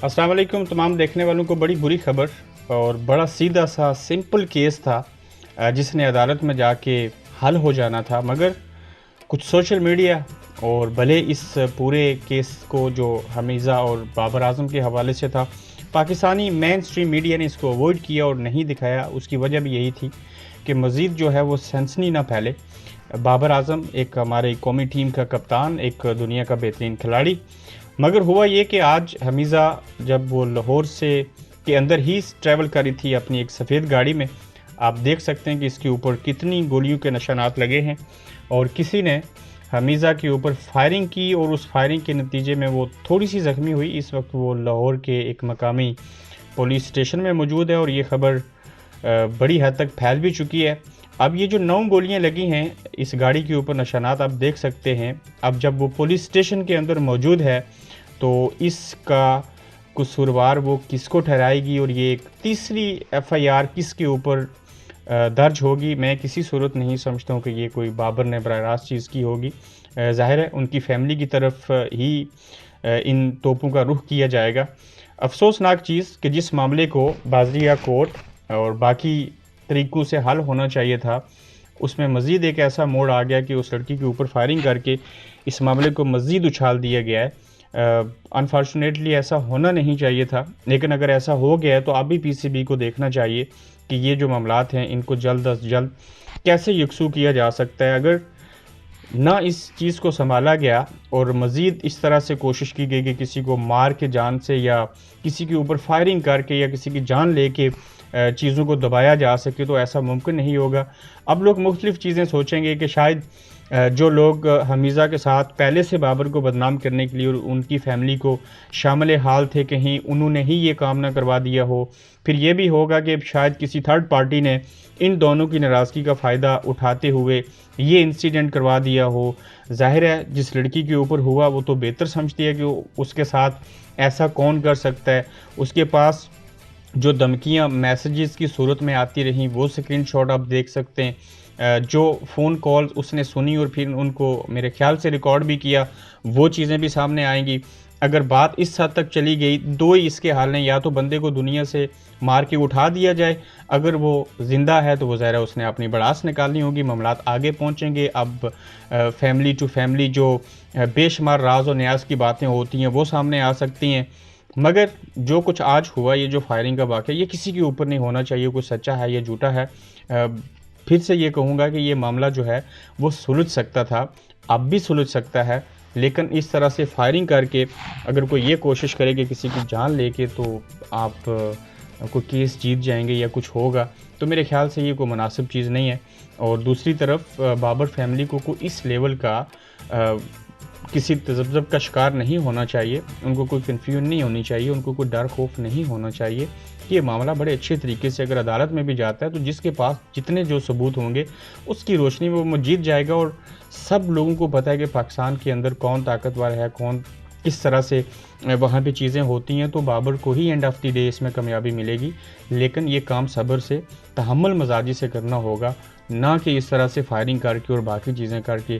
अस्सलाम वालेकुम तमाम देखने वालों को। बड़ी बुरी खबर और बड़ा सीधा सा सिंपल केस था जिसने अदालत में जाके हल हो जाना था, मगर कुछ सोशल मीडिया और भले इस पूरे केस को जो हमीज़ा और बाबर आज़म के हवाले से था, पाकिस्तानी मेन स्ट्रीम मीडिया ने इसको अवॉइड किया और नहीं दिखाया। उसकी वजह भी यही थी कि मज़ीद जो है वो सनसनी ना फैले। बाबर आज़म एक हमारे कौमी टीम का कप्तान, एक दुनिया का बेहतरीन खिलाड़ी, मगर हुआ ये कि आज हमीज़ा जब वो लाहौर से के अंदर ही ट्रैवल करी थी अपनी एक सफ़ेद गाड़ी में, आप देख सकते हैं कि इसके ऊपर कितनी गोलियों के निशानात लगे हैं और किसी ने हमीज़ा के ऊपर फायरिंग की और उस फायरिंग के नतीजे में वो थोड़ी सी ज़ख्मी हुई। इस वक्त वो लाहौर के एक मकामी पुलिस स्टेशन में मौजूद है और ये ख़बर बड़ी हद तक फैल भी चुकी है। अब ये जो 9 गोलियां लगी हैं इस गाड़ी के ऊपर, निशानात आप देख सकते हैं। अब जब वो पुलिस स्टेशन के अंदर मौजूद है तो इसका कसूरवार वो किसको ठहराएगी और ये एक तीसरी FIR किसके ऊपर दर्ज होगी। मैं किसी सूरत नहीं समझता हूँ कि ये कोई बाबर ने बराह रास्त चीज़ की होगी। ज़ाहिर है उनकी फैमिली की तरफ ही इन तोपों का रुख किया जाएगा। अफसोसनाक चीज़ कि जिस मामले को बाज़िया कोर्ट और बाकी तरीक़ों से हल होना चाहिए था, उसमें मज़ीद एक ऐसा मोड़ आ गया कि उस लड़की के ऊपर फायरिंग करके इस मामले को मज़ीद उछाल दिया गया है। अनफॉर्चुनेटली ऐसा होना नहीं चाहिए था, लेकिन अगर ऐसा हो गया है तो अभी PCB को देखना चाहिए कि ये जो मामलात हैं इनको जल्द अज जल्द कैसे यकसू किया जा सकता है। अगर ना इस चीज़ को संभाला गया और मज़ीद इस तरह से कोशिश की गई कि किसी को मार के जान से या किसी के ऊपर फायरिंग करके या किसी की जान लेके चीज़ों को दबाया जा सके, तो ऐसा मुमकिन नहीं होगा। अब लोग मुख्तलिफ़ चीज़ें सोचेंगे कि शायद जो लोग हमीज़ा के साथ पहले से बाबर को बदनाम करने के लिए और उनकी फ़ैमिली को शामिल हाल थे, कहीं उन्होंने ही ये काम ना करवा दिया हो। फिर ये भी होगा कि शायद किसी थर्ड पार्टी ने इन दोनों की नाराज़गी का फ़ायदा उठाते हुए ये इंसिडेंट करवा दिया हो। ज़ाहिर है जिस लड़की के ऊपर हुआ वो तो बेहतर समझती है कि उसके साथ ऐसा कौन कर सकता है। उसके पास जो धमकियाँ मैसेजेस की सूरत में आती रहीं वो स्क्रीनशॉट आप देख सकते हैं। जो फ़ोन कॉल्स उसने सुनी और फिर उनको मेरे ख़्याल से रिकॉर्ड भी किया, वो चीज़ें भी सामने आएंगी। अगर बात इस हद तक चली गई, दो ही इसके हाल हैं, या तो बंदे को दुनिया से मार के उठा दिया जाए, अगर वो ज़िंदा है तो वो ज़ाहिर है उसने अपनी भड़ास निकालनी होगी, मामलात आगे पहुँचेंगे। अब फैमिली टू फैमिली जो बेशुमार राज और न्याज की बातें होती हैं वो सामने आ सकती हैं। मगर जो कुछ आज हुआ, ये जो फायरिंग का वाक़या, ये किसी के ऊपर नहीं होना चाहिए, कोई सच्चा है या झूठा है। फिर से ये कहूँगा कि ये मामला जो है वो सुलझ सकता था, अब भी सुलझ सकता है, लेकिन इस तरह से फायरिंग करके अगर कोई ये कोशिश करे कि किसी की जान लेके तो आप कोई केस जीत जाएंगे या कुछ होगा, तो मेरे ख़्याल से ये कोई मुनासिब चीज़ नहीं है। और दूसरी तरफ बाबर फैमिली को कोई इस लेवल का किसी तज़ब्ज़ब का शिकार नहीं होना चाहिए, उनको कोई कन्फ्यूजन नहीं होनी चाहिए, उनको कोई डर खौफ नहीं होना चाहिए कि ये मामला बड़े अच्छे तरीके से अगर अदालत में भी जाता है तो जिसके पास जितने जो सबूत होंगे उसकी रोशनी में वो जीत जाएगा। और सब लोगों को पता है कि पाकिस्तान के अंदर कौन ताकतवर है, कौन किस तरह से वहाँ पे चीज़ें होती हैं। तो बाबर को ही एंड ऑफ द डे इसमें कामयाबी मिलेगी, लेकिन ये काम सब्र से, तहम्मुल मजाजी से करना होगा, ना कि इस तरह से फायरिंग करके और बाकी चीज़ें करके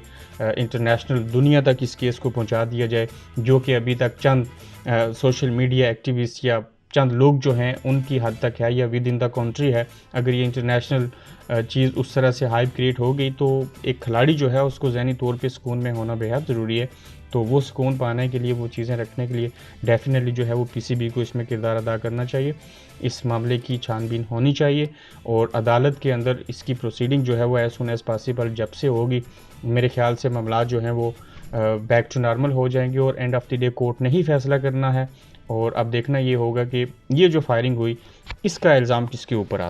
इंटरनेशनल दुनिया तक इस केस को पहुंचा दिया जाए, जो कि अभी तक चंद सोशल मीडिया एक्टिविस्ट या चंद लोग जो हैं उनकी हद तक है या विद इन द कंट्री है। अगर ये इंटरनेशनल चीज़ उस तरह से हाइप क्रिएट हो गई तो एक खिलाड़ी जो है उसको ज़हनी तौर पे सुकून में होना बेहद ज़रूरी है। तो वो सुकून पाने के लिए, वो चीज़ें रखने के लिए डेफिनेटली जो है वो PCB को इसमें किरदार अदा करना चाहिए। इस मामले की छानबीन होनी चाहिए और अदालत के अंदर इसकी प्रोसीडिंग जो है वो एज़ सून एज़ पॉसिबल जब से होगी, मेरे ख़्याल से मामला जो हैं वो बैक टू नॉर्मल हो जाएंगे और end of the day court ने ही फैसला करना है। और अब देखना ये होगा कि ये जो फायरिंग हुई इसका इल्ज़ाम किसके ऊपर आता है।